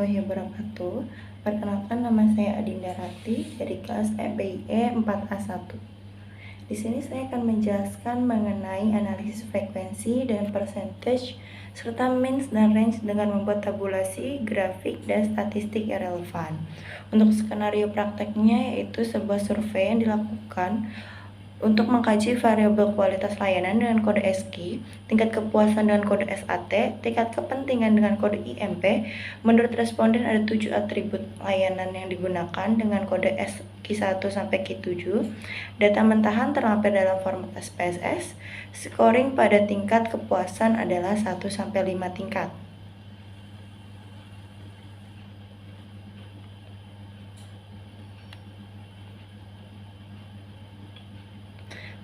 warahmatullahi wabarakatuh. Perkenalkan, nama saya Adinda Rati dari kelas EBIE 4A1. Di sini saya akan menjelaskan mengenai analisis frekuensi dan percentage serta means dan range dengan membuat tabulasi, grafik, dan statistik yang relevan. Untuk skenario prakteknya yaitu sebuah survei yang dilakukan untuk mengkaji variabel kualitas layanan dengan kode SKI, tingkat kepuasan dengan kode SAT, tingkat kepentingan dengan kode IMP. Menurut responden ada 7 atribut layanan yang digunakan dengan kode SKI 1 sampai Q7. Data mentahan terlampir dalam format SPSS. Scoring pada tingkat kepuasan adalah 1 sampai 5 tingkat.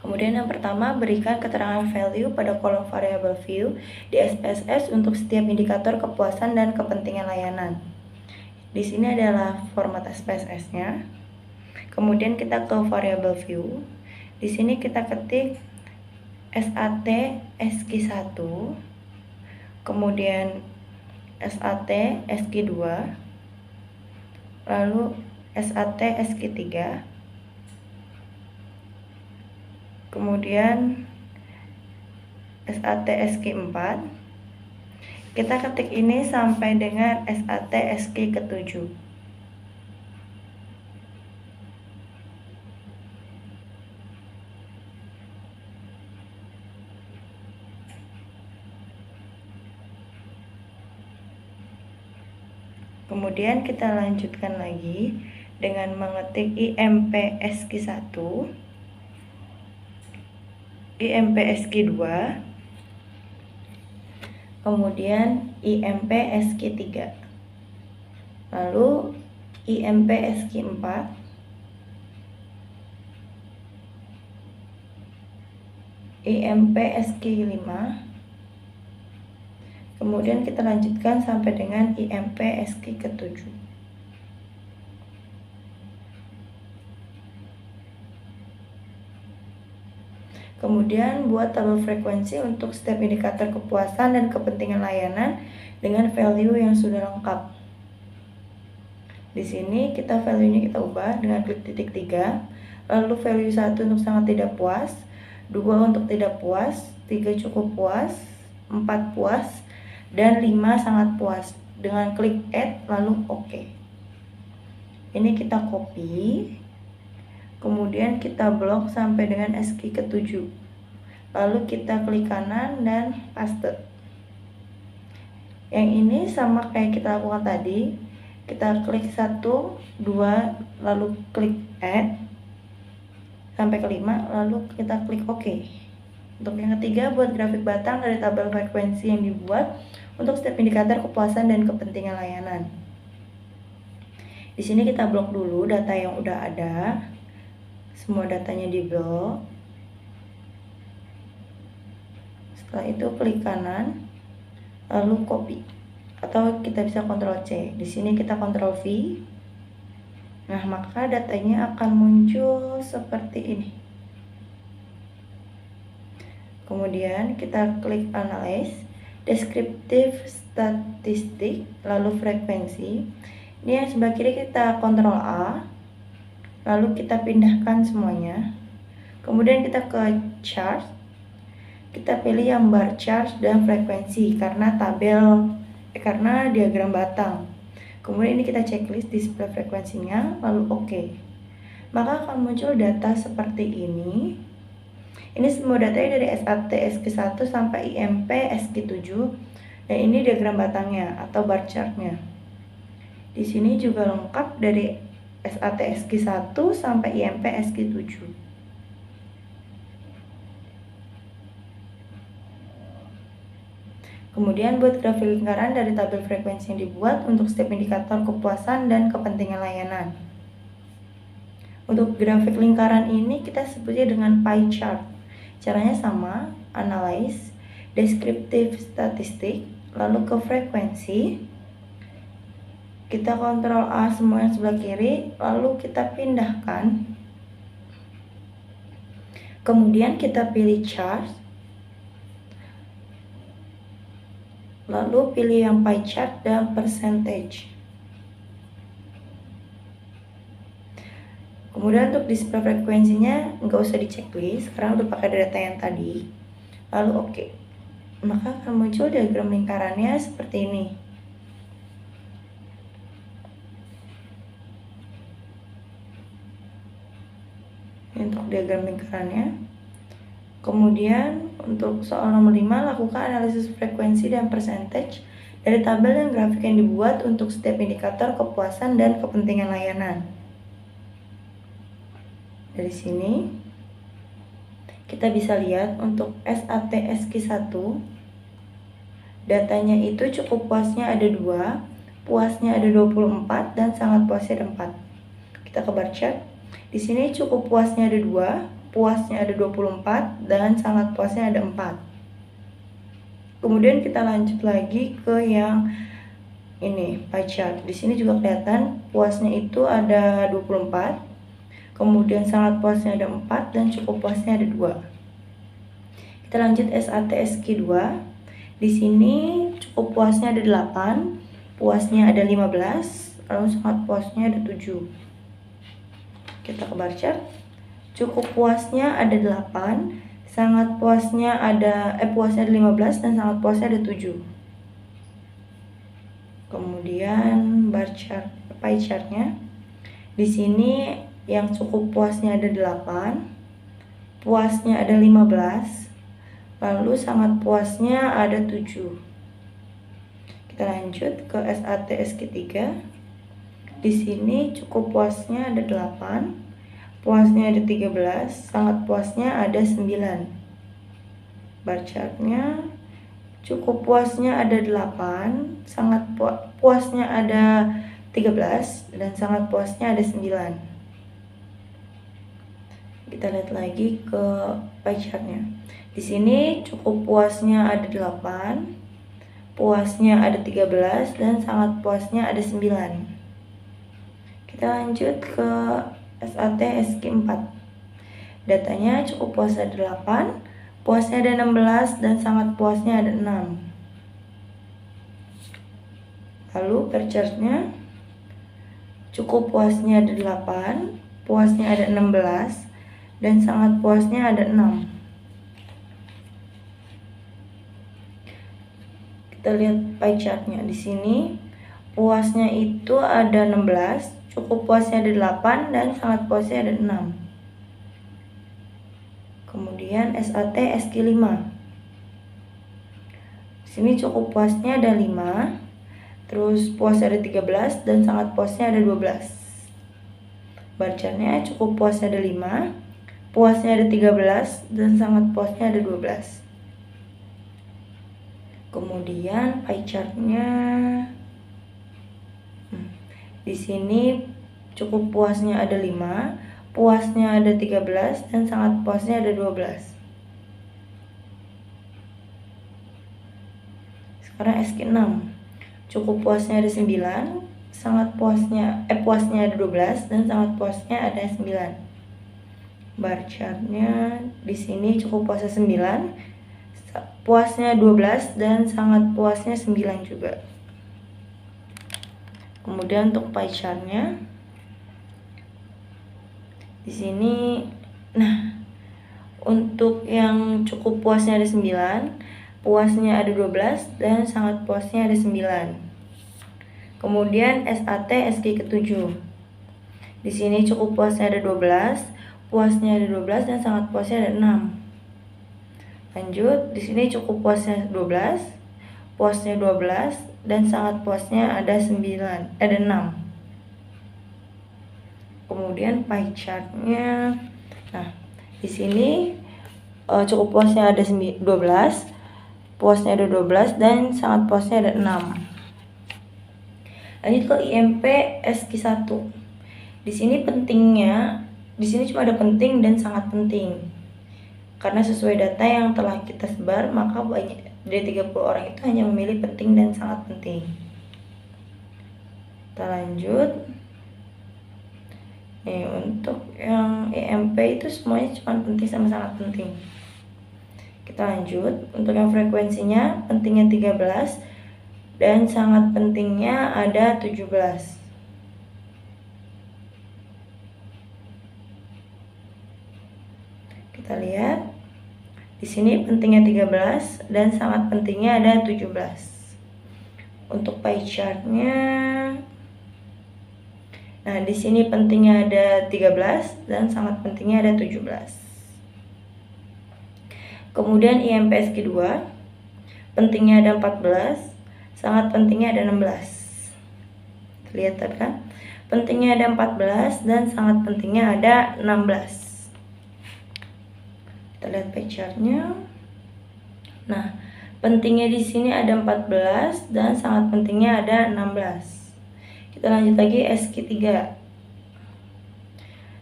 Kemudian yang pertama, berikan keterangan value pada kolom variable view di SPSS untuk setiap indikator kepuasan dan kepentingan layanan. Di sini adalah format SPSS-nya. Kemudian kita ke variable view. Di sini kita ketik SAT SKI 1, kemudian SAT SKI 2, lalu SAT SKI 3, kemudian SAT SKI 4. Kita ketik ini sampai dengan SAT SKI ke-7. Kemudian kita lanjutkan lagi dengan mengetik IMP SKI 1, IMP SKI 2, kemudian IMP SKI 3, lalu IMP SKI 4, IMP SKI 5, kemudian kita lanjutkan sampai dengan IMP SKI ke-7. Kemudian buat tabel frekuensi untuk setiap indikator kepuasan dan kepentingan layanan dengan value yang sudah lengkap. Di sini kita value-nya kita ubah dengan klik titik 3, lalu value 1 untuk sangat tidak puas, 2 untuk tidak puas, 3 cukup puas, 4 puas, dan 5 sangat puas. Dengan klik add lalu OK. Ini kita copy. Kemudian kita blok sampai dengan SKI ke-7. Lalu kita klik kanan dan paste. Yang ini sama kayak kita lakukan tadi. Kita klik 1, 2, lalu klik add sampai ke 5, lalu kita klik OK. Untuk yang ketiga, buat grafik batang dari tabel frekuensi yang dibuat untuk setiap indikator kepuasan dan kepentingan layanan. Di sini kita blok dulu data yang udah ada. Semua datanya di blok. Setelah itu klik kanan, lalu copy. Atau kita bisa Ctrl C. Di sini kita Ctrl V. Nah, maka datanya akan muncul seperti ini. Kemudian kita klik Analyze, Descriptive Statistik, lalu Frekuensi. Ini yang sebelah kiri kita Ctrl A. Lalu kita pindahkan semuanya. Kemudian kita ke chart. Kita pilih yang bar chart dan frekuensi karena karena diagram batang. Kemudian ini kita checklist display frekuensinya, lalu OK. Maka akan muncul data seperti ini. Ini semua datanya dari SAT SKI 1 sampai IMP SKI 7. Dan ini diagram batangnya atau bar chartnya. Di sini juga lengkap dari SAT SKI 1 sampai IMP SKI 7. Kemudian buat grafik lingkaran dari tabel frekuensi yang dibuat untuk setiap indikator kepuasan dan kepentingan layanan. Untuk grafik lingkaran ini kita sebutnya dengan pie chart. Caranya sama, Analyze, Descriptive Statistik, lalu ke frekuensi. Kita Ctrl A semua yang sebelah kiri, lalu kita pindahkan. Kemudian kita pilih chart. Lalu pilih yang pie chart dan percentage. Kemudian untuk display frekuensinya nggak usah di checklist karena udah pakai data yang tadi. Lalu oke. Maka akan muncul diagram lingkarannya seperti ini. Ini untuk diagram lingkarannya. Kemudian untuk soal nomor 5, lakukan analisis frekuensi dan percentage dari tabel dan grafik yang dibuat untuk setiap indikator kepuasan dan kepentingan layanan. Dari sini kita bisa lihat untuk SAT SQ1 datanya itu cukup puasnya ada 2, puasnya ada 24 dan sangat puasnya ada 4. Kita ke bar chart. Di sini cukup puasnya ada 2, puasnya ada 24 dan sangat puasnya ada 4. Kemudian kita lanjut lagi ke yang ini pie chart. Di sini juga kelihatan puasnya itu ada 24. Kemudian sangat puasnya ada 4 dan cukup puasnya ada 2. Kita lanjut SAT SQ2. Di sini cukup puasnya ada 8, puasnya ada 15, lalu sangat puasnya ada 7. Kita ke bar chart. Cukup puasnya ada 8, sangat puasnya ada puasnya ada 15 dan sangat puasnya ada 7. Kemudian bar chart pie chartnya. Di sini yang cukup puasnya ada 8, puasnya ada 15, lalu sangat puasnya ada 7. Kita lanjut ke SAT SQ3. Di sini cukup puasnya ada 8, puasnya ada 13, sangat puasnya ada 9. Bar chartnya cukup puasnya ada 8, sangat puasnya ada 13 dan sangat puasnya ada 9. Kita lihat lagi ke pie chartnya. Di sini cukup puasnya ada 8, puasnya ada 13 dan sangat puasnya ada 9. Kita lanjut ke SAT SQ4. Datanya cukup puas ada 8, puasnya ada 16 dan sangat puasnya ada 6. Lalu per chartnya cukup puasnya ada 8, puasnya ada 16 dan sangat puasnya ada 6. Kita lihat pie chartnya. Di sini puasnya itu ada 16, cukup puasnya ada 8 dan sangat puasnya ada 6. Kemudian SAT SQ5. Di sini cukup puasnya ada 5, terus puasnya ada 13 dan sangat puasnya ada 12. Bar chartnya cukup puasnya ada 5, puasnya ada 13 dan sangat puasnya ada 12. Kemudian pie chartnya di sini cukup puasnya ada 5, puasnya ada 13 dan sangat puasnya ada 12. Sekarang SQ6. Cukup puasnya ada 9, sangat puasnya puasnya ada 12 dan sangat puasnya ada 9. Bar chartnya di sini cukup puasnya 9, puasnya 12 dan sangat puasnya 9 juga. Kemudian untuk pie chartnya di sini, nah untuk yang cukup puasnya ada 9, puasnya ada 12 dan sangat puasnya ada 9. Kemudian SAT SQ ke-7. Di sini cukup puasnya ada 12, puasnya ada 12 dan sangat puasnya ada 6. Lanjut, di sini cukup puasnya 12, puasnya 12 dan sangat puasnya ada 6. Kemudian pie chartnya. Nah, di sini cukup puasnya ada 12, puasnya ada 12 dan sangat puasnya ada 6. Lanjut ke IMP SQ1. Di sini pentingnya, di sini cuma ada penting dan sangat penting. Karena sesuai data yang telah kita sebar, maka banyak dari 30 orang itu hanya memilih penting dan sangat penting. Kita lanjut. Nih, untuk yang IMP itu semuanya cuma penting sama sangat penting. Kita lanjut. Untuk yang frekuensinya, pentingnya 13 dan sangat pentingnya ada 17. Kita lihat di sini pentingnya 13 dan sangat pentingnya ada 17. Untuk pie chartnya, nah di sini pentingnya ada 13 dan sangat pentingnya ada 17. Kemudian IMPSG 2, pentingnya ada 14, sangat pentingnya ada 16. Lihat kan? Pentingnya ada 14 dan sangat pentingnya ada 16. Kita lihat pie chartnya. Nah, pentingnya di sini ada 14 dan sangat pentingnya ada 16. Kita lanjut lagi SQ3.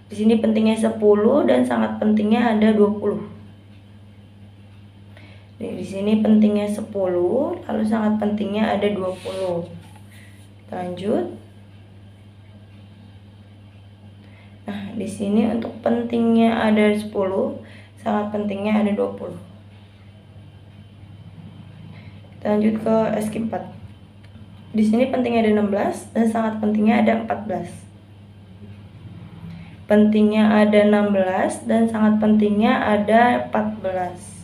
Di sini pentingnya 10 dan sangat pentingnya ada 20. Di sini pentingnya 10, lalu sangat pentingnya ada 20. Kita lanjut. Nah, di sini untuk pentingnya ada 10, sangat pentingnya ada 20. Kita lanjut ke SQ4. Di sini pentingnya ada 16 dan sangat pentingnya ada 14. Pentingnya ada 16 dan sangat pentingnya ada 14.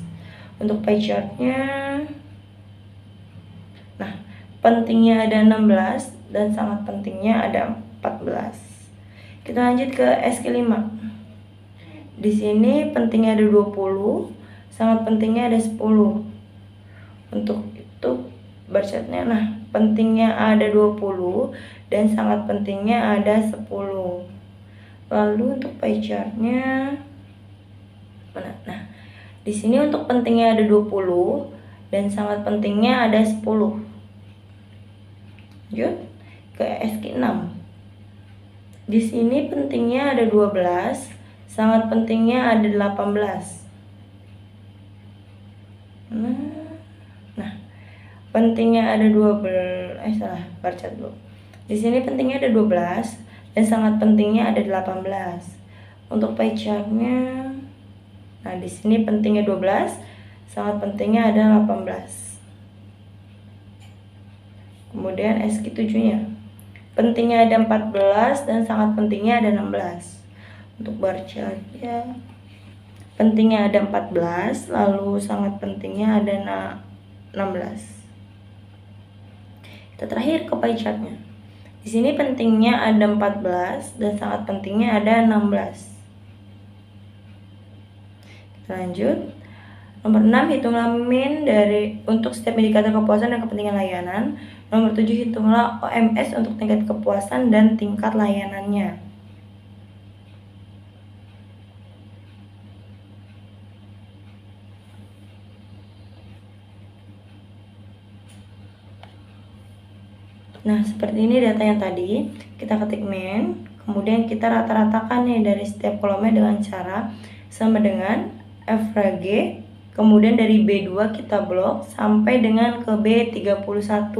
Untuk pie chartnya, nah pentingnya ada 16 dan sangat pentingnya ada 14. Kita lanjut ke SQ5. Di sini pentingnya ada 20, sangat pentingnya ada 10. Untuk itu bar chartnya, nah pentingnya ada 20 dan sangat pentingnya ada 10. Lalu untuk pie chartnya, nah di sini untuk pentingnya ada 20 dan sangat pentingnya ada 10. Lanjut ke SQ6. Di sini pentingnya ada 12, sangat pentingnya ada 18. Nah, pentingnya ada 12, bar chart dulu. Di sini pentingnya ada 12 dan sangat pentingnya ada 18. Untuk pie chartnya, nah di sini pentingnya 12, sangat pentingnya ada 18. Kemudian SQ7-nya, pentingnya ada 14 dan sangat pentingnya ada 16. Untuk bar chartnya, pentingnya ada 14, lalu sangat pentingnya ada 16. Kita terakhir ke pie chartnya. Di sini pentingnya ada 14 dan sangat pentingnya ada 16. Kita lanjut. Nomor 6, hitunglah min untuk setiap indikator kepuasan dan kepentingan layanan. Nomor 7, hitunglah OMS untuk tingkat kepuasan dan tingkat layanannya. Nah, seperti ini data yang tadi. Kita ketik min, kemudian kita rata-ratakan nih dari setiap kolomnya dengan cara sama dengan FRG, kemudian dari B2 kita blok sampai dengan ke B31.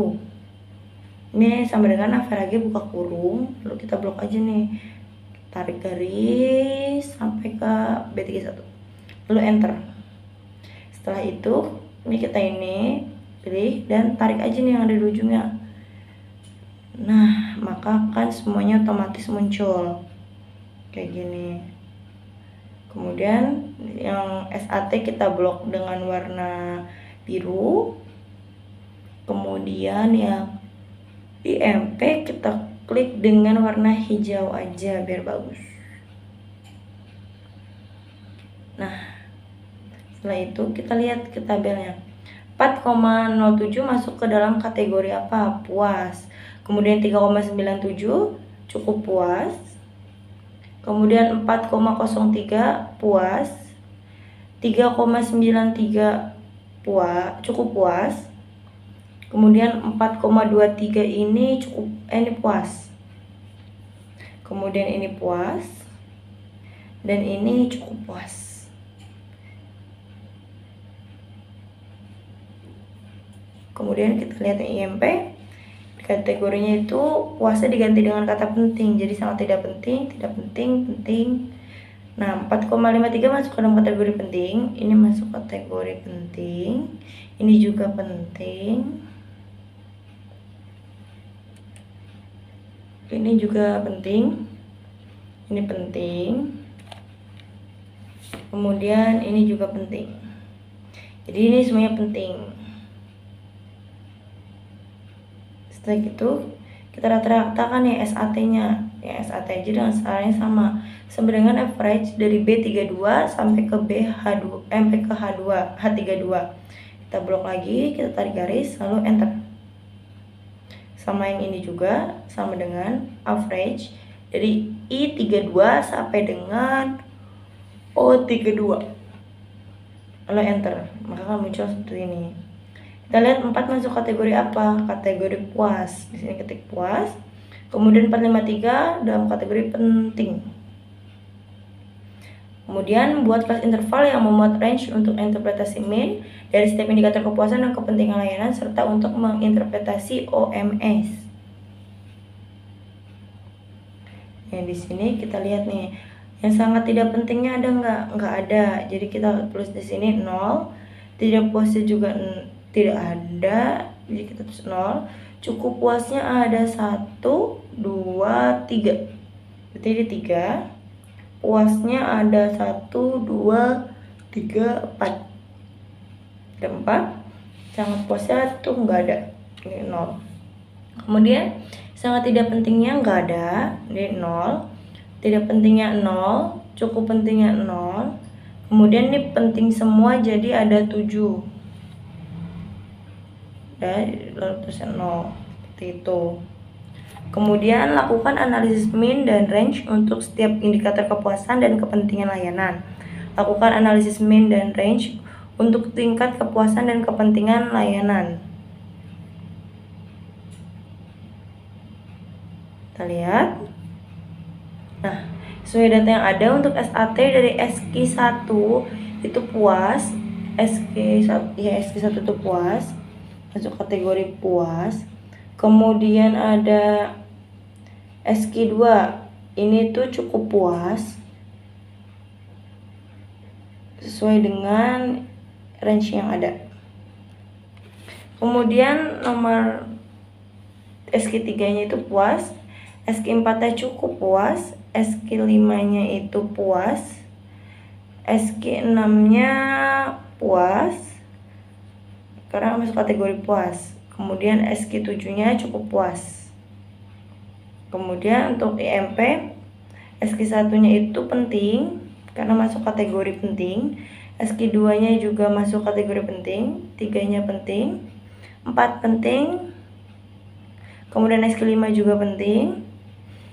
Ini sama dengan FRG buka kurung, lalu kita blok aja nih. Tarik garis sampai ke B31. Lalu enter. Setelah itu, ini kita pilih dan tarik aja nih yang ada di ujungnya. Nah, maka kan semuanya otomatis muncul kayak gini. Kemudian yang SAT kita blok dengan warna biru. Kemudian yang IMP kita klik dengan warna hijau aja biar bagus. Nah, setelah itu kita lihat ke tabelnya. 4,07 masuk ke dalam kategori apa? Puas. Kemudian 3,97 cukup puas. Kemudian 4,03 puas. 3,93 cukup puas. Kemudian 4,23 ini ini puas. Kemudian ini puas. Dan ini cukup puas. Kemudian kita lihat IMP. Kategorinya itu puasnya diganti dengan kata penting. Jadi sangat tidak penting, tidak penting, penting. Nah, 4,53 masuk ke dalam kategori penting. Ini masuk kategori penting. Ini juga penting. Ini juga penting. Ini penting. Kemudian ini juga penting. Jadi ini semuanya penting. Setelah itu kita rata-ratakan ya SAT-nya. Ya SAT aja dengan caranya sama. Sama dengan average dari B32 sampai ke BH2 sampai ke H32. Kita blok lagi, kita tarik garis, lalu enter. Sama yang ini juga sama dengan average dari I32 sampai dengan O32. Lalu enter, maka akan muncul seperti ini. Kita lihat 4 masuk kategori apa? Kategori puas. Di sini ketik puas. Kemudian 453 dalam kategori penting. Kemudian buat kelas interval yang memuat range untuk interpretasi mean dari setiap indikator kepuasan dan kepentingan layanan serta untuk menginterpretasi OMS. Nah, di sini kita lihat nih, yang sangat tidak pentingnya ada nggak? Nggak ada. Jadi kita tulis di sini 0. Tidak puasnya juga tidak ada. Jadi kita tulis 0. Cukup puasnya ada 1, 2, 3. Berarti ada 3. Puasnya ada 1, 2, 3, 4. Ada 4. Sangat puasnya tuh nggak ada. Ini 0. Kemudian sangat tidak pentingnya nggak ada. Ini 0. Tidak pentingnya 0. Cukup pentingnya 0. Kemudian ini penting semua jadi ada 7. Lalu tulisan 0 seperti itu. Kemudian lakukan analisis mean dan range untuk setiap indikator kepuasan dan kepentingan layanan. Lakukan analisis mean dan range untuk tingkat kepuasan dan kepentingan layanan. Kita lihat. Nah, sesuai data yang ada untuk SAT dari SQ1 itu puas. SQ1 itu puas. Masuk kategori puas. Kemudian ada SQ2 ini tuh cukup puas sesuai dengan range yang ada. Kemudian nomor SQ3-nya itu puas, SQ4-nya cukup puas, SQ5-nya itu puas, SQ6-nya puas karena masuk kategori puas. Kemudian SQ7-nya cukup puas. Kemudian untuk IMP SQ1-nya itu penting karena masuk kategori penting. SQ2-nya juga masuk kategori penting. 3-nya penting. 4 penting. Kemudian SQ5 juga penting.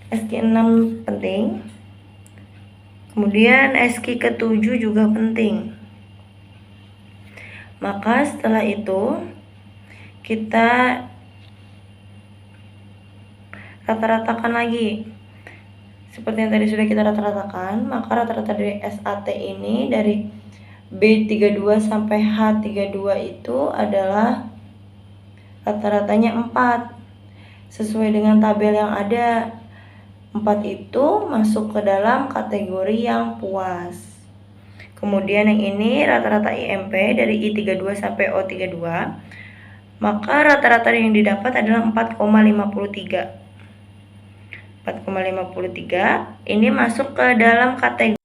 SQ6 penting. Kemudian SQ ke-7 juga penting. Maka setelah itu kita rata-ratakan lagi seperti yang tadi sudah kita rata-ratakan. Maka rata-rata dari SAT ini dari B32 sampai H32 itu adalah rata-ratanya 4 sesuai dengan tabel yang ada. 4 itu masuk ke dalam kategori yang puas. Kemudian yang ini rata-rata IMP dari I32 sampai O32. Maka rata-rata yang didapat adalah 4,53. 4,53 ini masuk ke dalam kategori